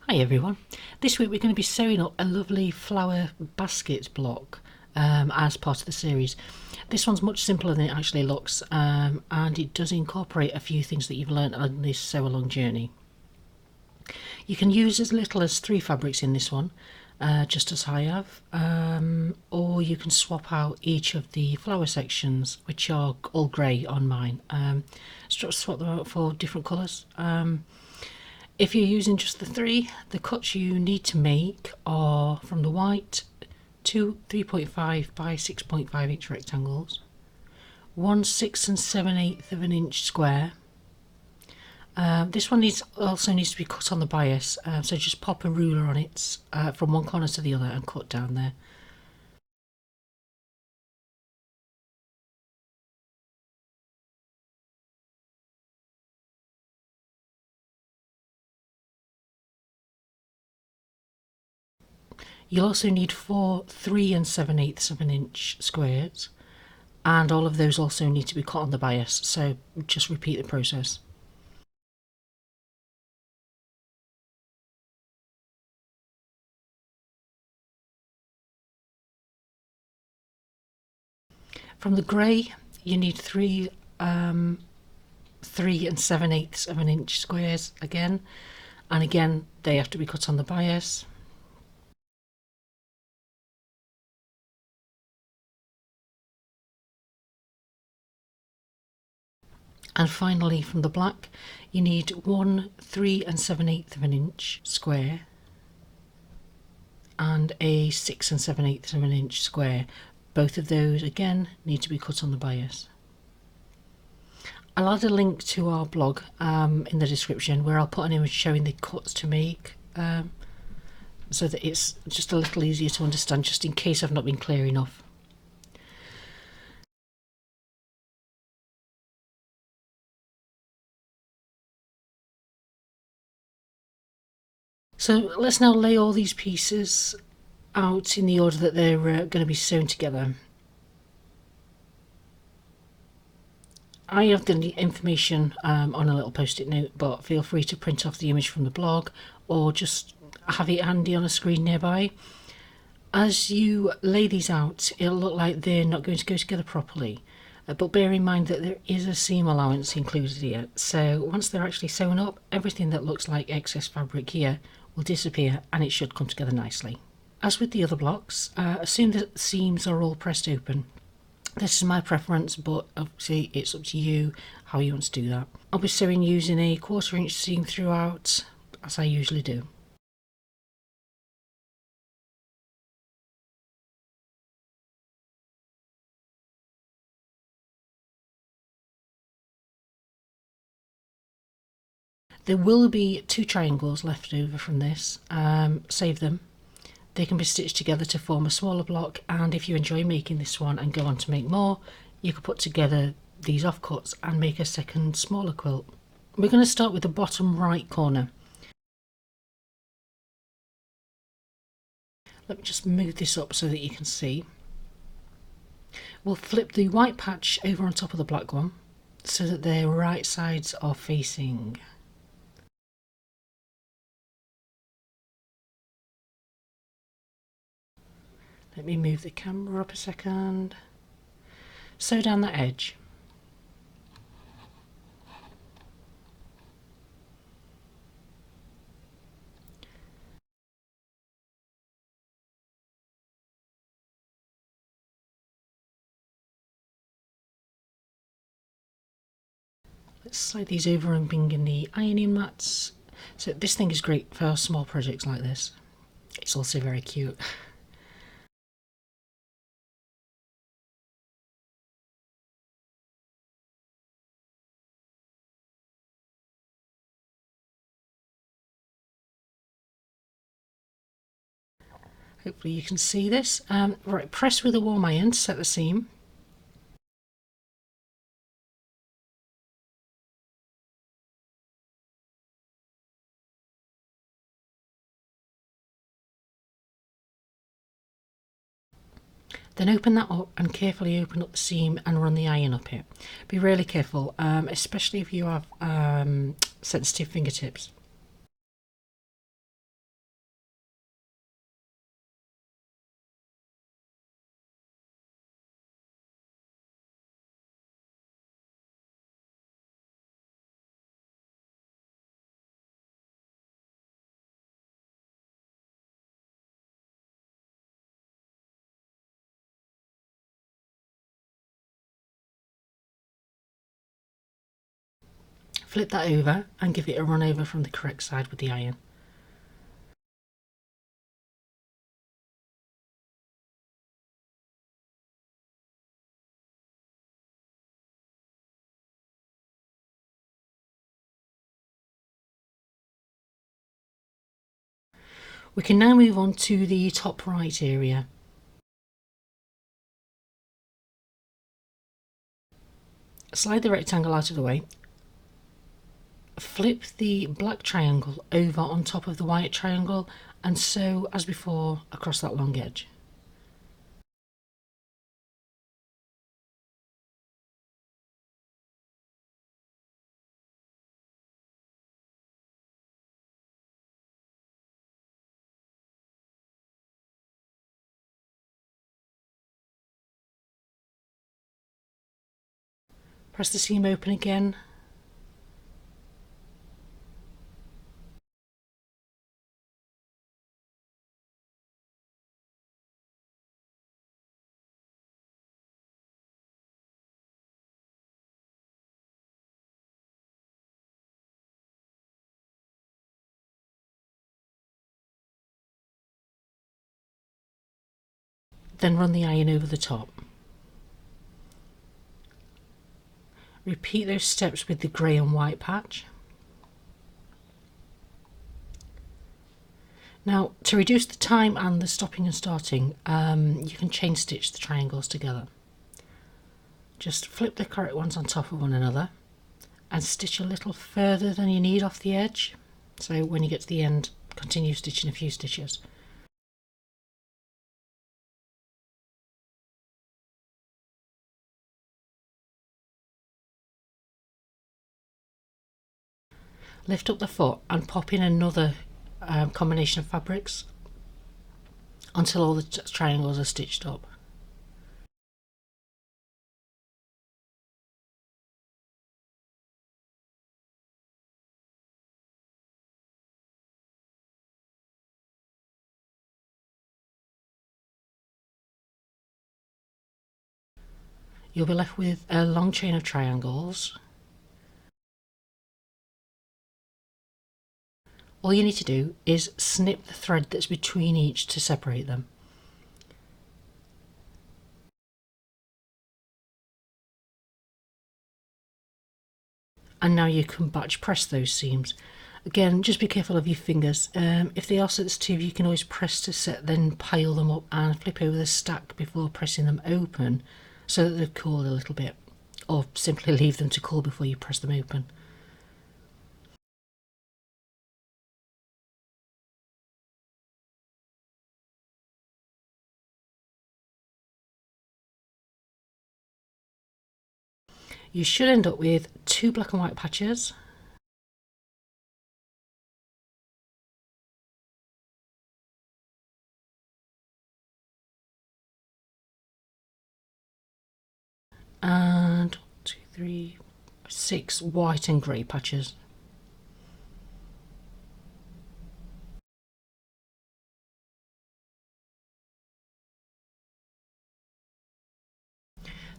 Hi everyone, this week we're going to be sewing up a lovely flower basket block as part of the series. This one's much simpler than it actually looks, and it does incorporate a few things that you've learned on this sew along journey. You can use as little as 3 fabrics in this one, just as I have, or you can swap out each of the flower sections, which are all grey on mine. Swap them out for different colours. If you're using just the 3, the cuts you need to make are from the white, 2 3.5 by 6.5 inch rectangles, 1 6 and 7/8 of an inch square. This one also needs to be cut on the bias, so just pop a ruler on it from one corner to the other and cut down there. You'll also need 4 3 and 7/8 of an inch squares, and all of those also need to be cut on the bias, so just repeat the process. From the grey you need 3 and 7/8 of an inch squares again, and again they have to be cut on the bias. And finally from the black you need 1 3 and 7/8 of an inch square and a 6 and 7/8 of an inch square. Both of those again need to be cut on the bias. I'll add a link to our blog in the description, where I'll put an image showing the cuts to make, so that it's just a little easier to understand, just in case I've not been clear enough. So let's now lay all these pieces out in the order that they're going to be sewn together. I have the information on a little post-it note, but feel free to print off the image from the blog or just have it handy on a screen nearby. As you lay these out, it'll look like they're not going to go together properly, but bear in mind that there is a seam allowance included here, so once they're actually sewn up, everything that looks like excess fabric here will disappear and it should come together nicely. As with the other blocks, assume that the seams are all pressed open. This is my preference, but obviously it's up to you how you want to do that. I'll be sewing using a 1/4 inch seam throughout, as I usually do. There will be 2 triangles left over from this, save them. They can be stitched together to form a smaller block, and if you enjoy making this one and go on to make more, you could put together these offcuts and make a second smaller quilt. We're going to start with the bottom right corner. Let me just move this up so that you can see. We'll flip the white patch over on top of the black one so that their right sides are facing. Let me move the camera up a second. Sew down that edge. Let's slide these over and bring in the ironing mats. So this thing is great for small projects like this. It's also very cute. Hopefully you can see this. Right, press with a warm iron to set the seam. Then open that up and carefully open up the seam and run the iron up it. Be really careful, especially if you have sensitive fingertips. Flip that over and give it a run over from the correct side with the iron. We can now move on to the top right area. Slide the rectangle out of the way. Flip the black triangle over on top of the white triangle and sew as before across that long edge. Press the seam open again. Then run the iron over the top. Repeat those steps with the grey and white patch. Now, to reduce the time and the stopping and starting, you can chain stitch the triangles together. Just flip the correct ones on top of one another and stitch a little further than you need off the edge. So when you get to the end, continue stitching a few stitches. Lift up the foot and pop in another combination of fabrics until all the triangles are stitched up. You'll be left with a long chain of triangles. All you need to do is snip the thread that's between each to separate them. And now you can batch press those seams. Again, just be careful of your fingers. If they are sensitive, you can always press to set, then pile them up and flip over the stack before pressing them open so that they've cooled a little bit, or simply leave them to cool before you press them open. You should end up with 2 black and white patches, and 1, 2, 3, 6 white and grey patches.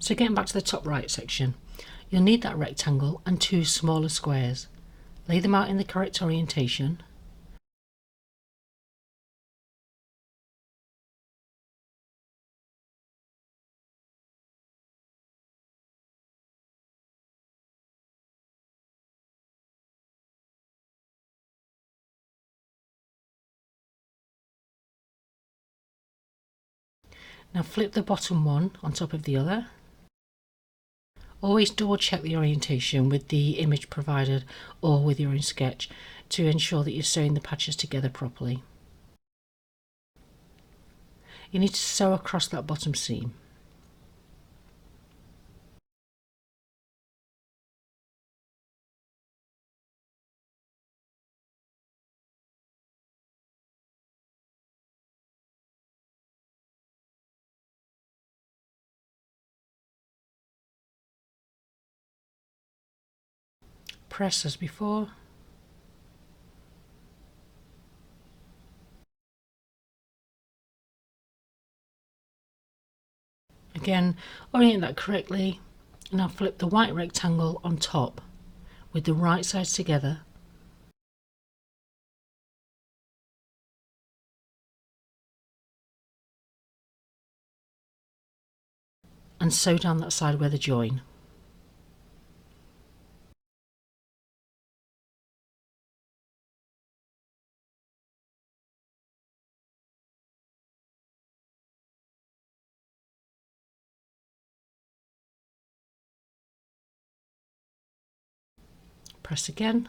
So getting back to the top right section, you'll need that rectangle and 2 smaller squares. Lay them out in the correct orientation. Now flip the bottom one on top of the other. Always double check the orientation with the image provided or with your own sketch to ensure that you're sewing the patches together properly. You need to sew across that bottom seam. Press as before. Again, orient that correctly. Now flip the white rectangle on top with the right sides together, and sew down that side where they join. Press again,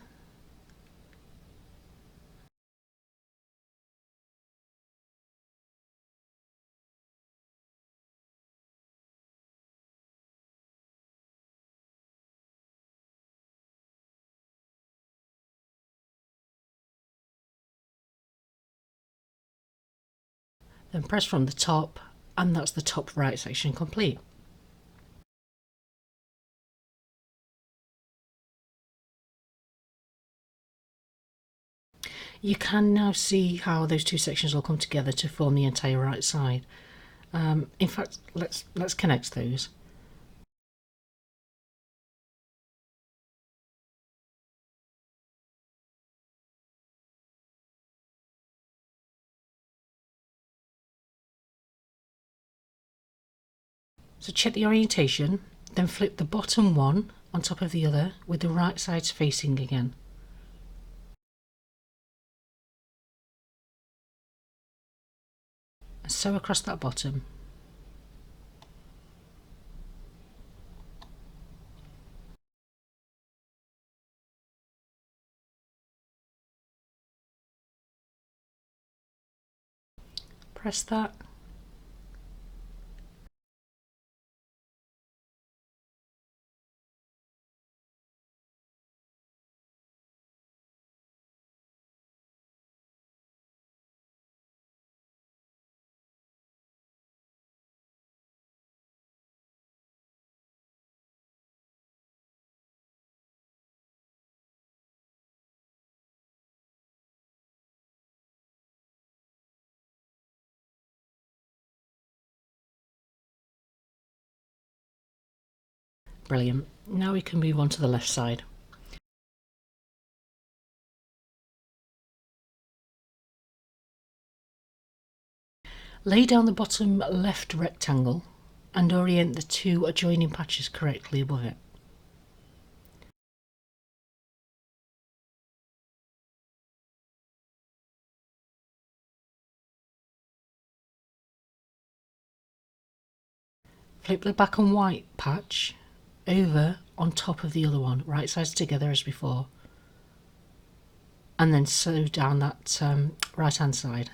then press from the top, and that's the top right section complete. You can now see how those two sections all come together to form the entire right side. In fact, let's connect those. So check the orientation, then flip the bottom one on top of the other with the right sides facing again. And sew across that bottom. Press that. Brilliant. Now we can move on to the left side. Lay down the bottom left rectangle and orient the two adjoining patches correctly above it. Flip the black and white patch over on top of the other one, right sides together as before, and then sew down that right hand side.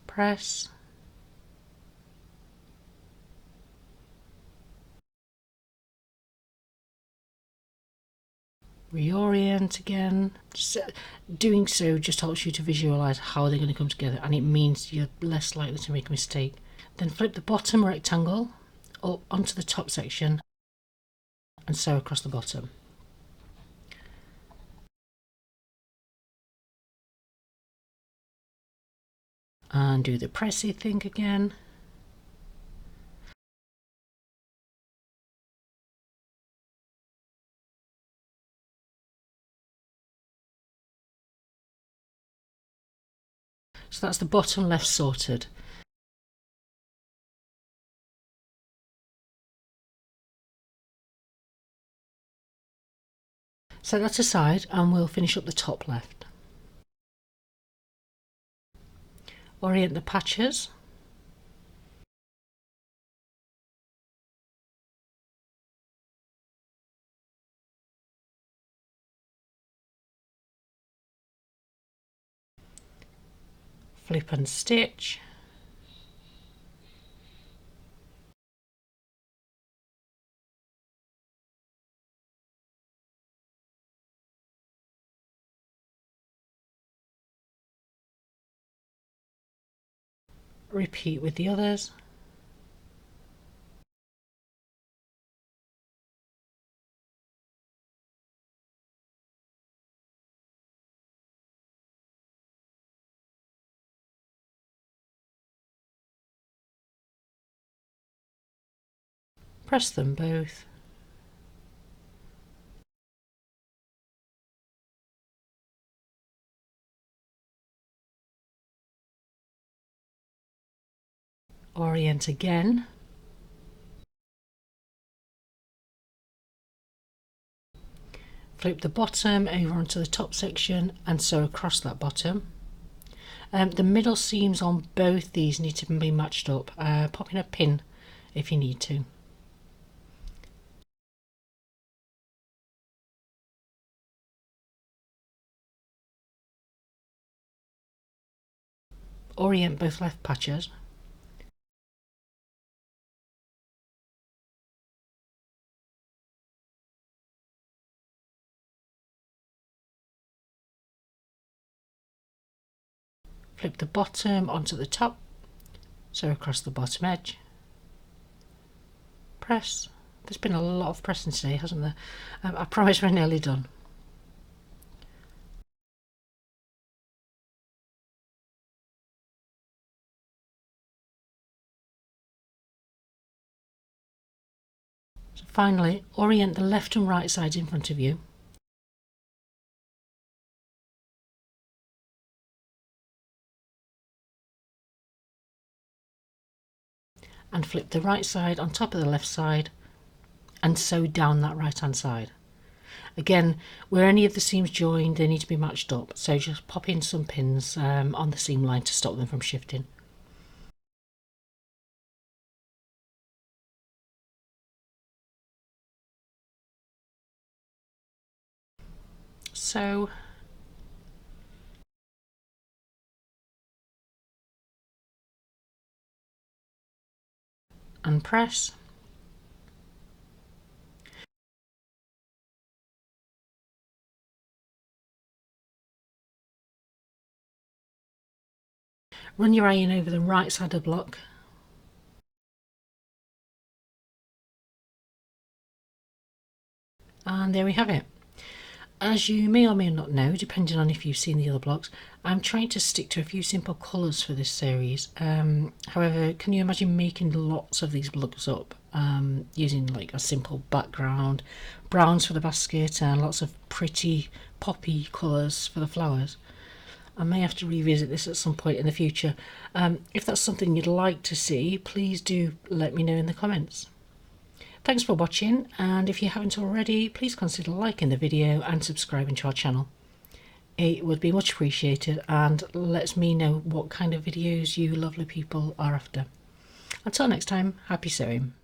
Press. Reorient again. Doing so just helps you to visualize how they're going to come together, and it means you're less likely to make a mistake. Then flip the bottom rectangle up onto the top section and sew across the bottom. And do the pressy thing again. So that's the bottom left sorted. Set that aside and we'll finish up the top left. Orient the patches. Flip and stitch. Repeat with the others. Press them both. Orient again. Flip the bottom over onto the top section and sew across that bottom. The middle seams on both these need to be matched up. Pop in a pin if you need to. Orient both left patches. Flip the bottom onto the top, sew across the bottom edge. Press. There's been a lot of pressing today, hasn't there? I promise we're nearly done. So finally, orient the left and right sides in front of you. And flip the right side on top of the left side and sew down that right hand side. Again, where any of the seams join, they need to be matched up, so just pop in some pins on the seam line to stop them from shifting. Sew and press. Run your iron over the right side of the block. And there we have it. As you may or may not know, depending on if you've seen the other blocks, I'm trying to stick to a few simple colours for this series. However, can you imagine making lots of these blocks up using like a simple background, browns for the basket and lots of pretty poppy colours for the flowers? I may have to revisit this at some point in the future. If that's something you'd like to see, please do let me know in the comments. Thanks for watching, and if you haven't already, please consider liking the video and subscribing to our channel. It would be much appreciated and lets me know what kind of videos you lovely people are after. Until next time, happy sewing.